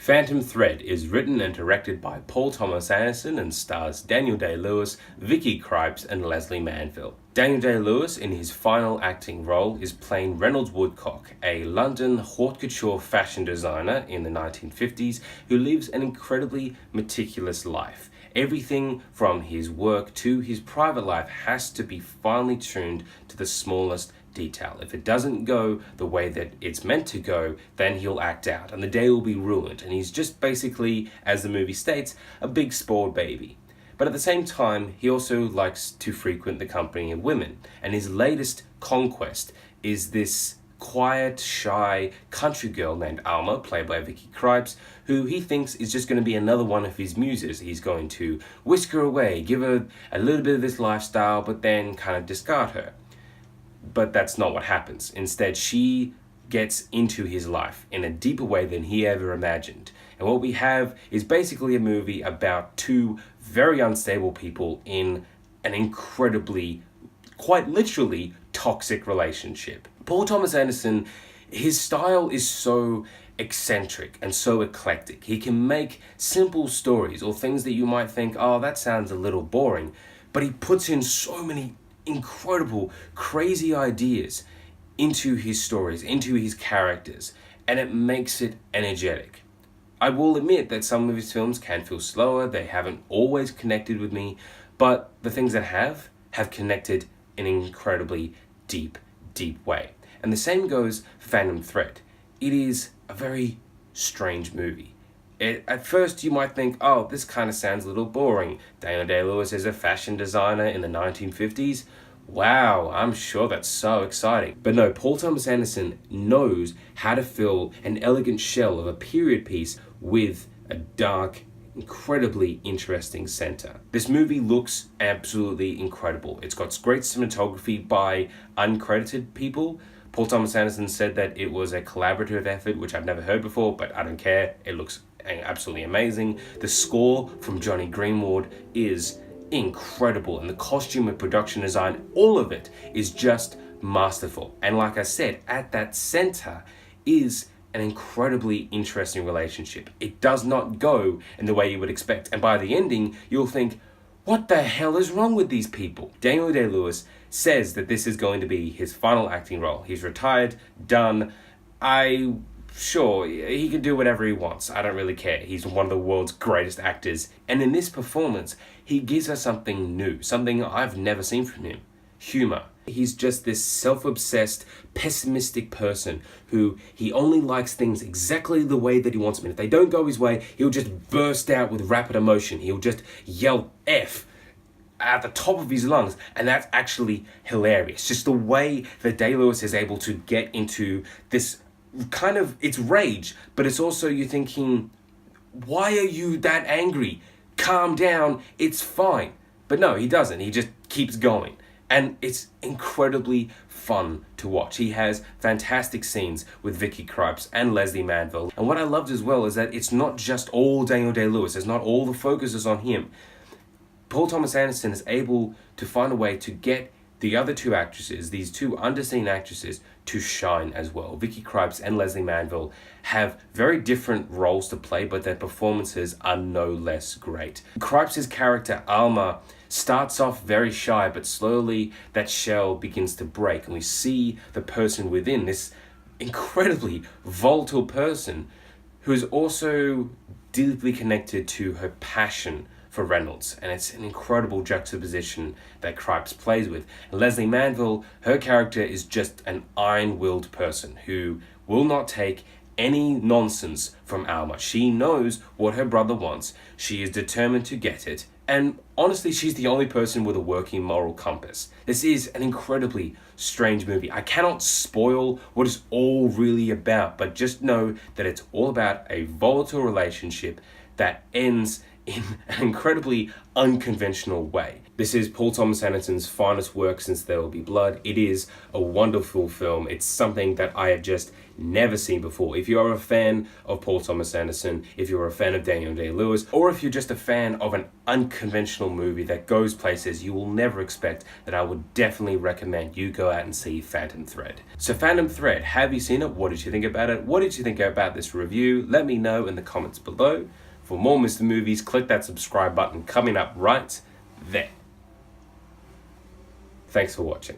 Phantom Thread is written and directed by Paul Thomas Anderson and stars Daniel Day-Lewis, Vicky Krieps, and Leslie Manville. Daniel Day-Lewis, in his final acting role, is playing Reynolds Woodcock, a London haute couture fashion designer in the 1950s who lives an incredibly meticulous life. Everything from his work to his private life has to be finely tuned to the smallest detail. If it doesn't go the way that it's meant to go, then he'll act out and the day will be ruined. And he's just basically, as the movie states, a big spoiled baby. But at the same time, he also likes to frequent the company of women. And his latest conquest is this quiet, shy country girl named Alma, played by Vicky Krieps, who he thinks is just going to be another one of his muses. He's going to whisk her away, give her a little bit of this lifestyle, but then kind of discard her. But that's not what happens. Instead, she gets into his life in a deeper way than he ever imagined. And what we have is basically a movie about two very unstable people in an incredibly, quite literally, toxic relationship. Paul Thomas Anderson, his style is so eccentric and so eclectic. He can make simple stories or things that you might think, oh, that sounds a little boring, but he puts in so many incredible, crazy ideas into his stories, into his characters, and it makes it energetic. I will admit that some of his films can feel slower, they haven't always connected with me, but the things that have connected in an incredibly deep way. And the same goes for Phantom Thread. It is a very strange movie. At first you might think, oh, this kind of sounds a little boring. Daniel Day-Lewis is a fashion designer in the 1950s. Wow, I'm sure that's so exciting. But no, Paul Thomas Anderson knows how to fill an elegant shell of a period piece with a dark, incredibly interesting center. This movie looks absolutely incredible. It's got great cinematography by uncredited people. Paul Thomas Anderson said that it was a collaborative effort, which I've never heard before, but I don't care. It looks absolutely amazing. The score from Johnny Greenwood is incredible, and the costume and production design, all of it is just masterful. And like I said, at that center is an incredibly interesting relationship. It does not go in the way you would expect, and by the ending, you'll think, what the hell is wrong with these people? Daniel Day-Lewis says that this is going to be his final acting role. He's retired, done. Sure, he can do whatever he wants. I don't really care. He's one of the world's greatest actors. And in this performance, he gives us something new, something I've never seen from him. Humor. He's just this self-obsessed, pessimistic person who he only likes things exactly the way that he wants them. And if they don't go his way, he'll just burst out with rapid emotion. He'll just yell F at the top of his lungs, and that's actually hilarious. Just the way that Day-Lewis is able to get into this kind of, it's rage, but it's also you thinking, why are you that angry? Calm down, it's fine. But no, he doesn't. He just keeps going. And it's incredibly fun to watch. He has fantastic scenes with Vicky Krieps and Leslie Manville. And what I loved as well is that it's not just all Daniel Day-Lewis. It's not all the focus is on him. Paul Thomas Anderson is able to find a way to get the other two actresses, these two underseen actresses, to shine as well. Vicky Krieps and Leslie Manville have very different roles to play, but their performances are no less great. Krieps' character, Alma, starts off very shy, but slowly that shell begins to break, and we see the person within, this incredibly volatile person who is also deeply connected to her passion for Reynolds, and it's an incredible juxtaposition that Krieps plays with. And Leslie Manville, her character is just an iron-willed person who will not take any nonsense from Alma. She knows what her brother wants. She is determined to get it. And honestly, she's the only person with a working moral compass. This is an incredibly strange movie. I cannot spoil what it's all really about, but just know that it's all about a volatile relationship that ends in an incredibly unconventional way. This is Paul Thomas Anderson's finest work since There Will Be Blood. It is a wonderful film. It's something that I have just never seen before. If you are a fan of Paul Thomas Anderson, if you're a fan of Daniel Day-Lewis, or if you're just a fan of an unconventional movie that goes places you will never expect, then I would definitely recommend you go out and see Phantom Thread. So Phantom Thread, have you seen it? What did you think about it? What did you think about this review? Let me know in the comments below. For more Mr. Movies, click that subscribe button coming up right there. Thanks for watching.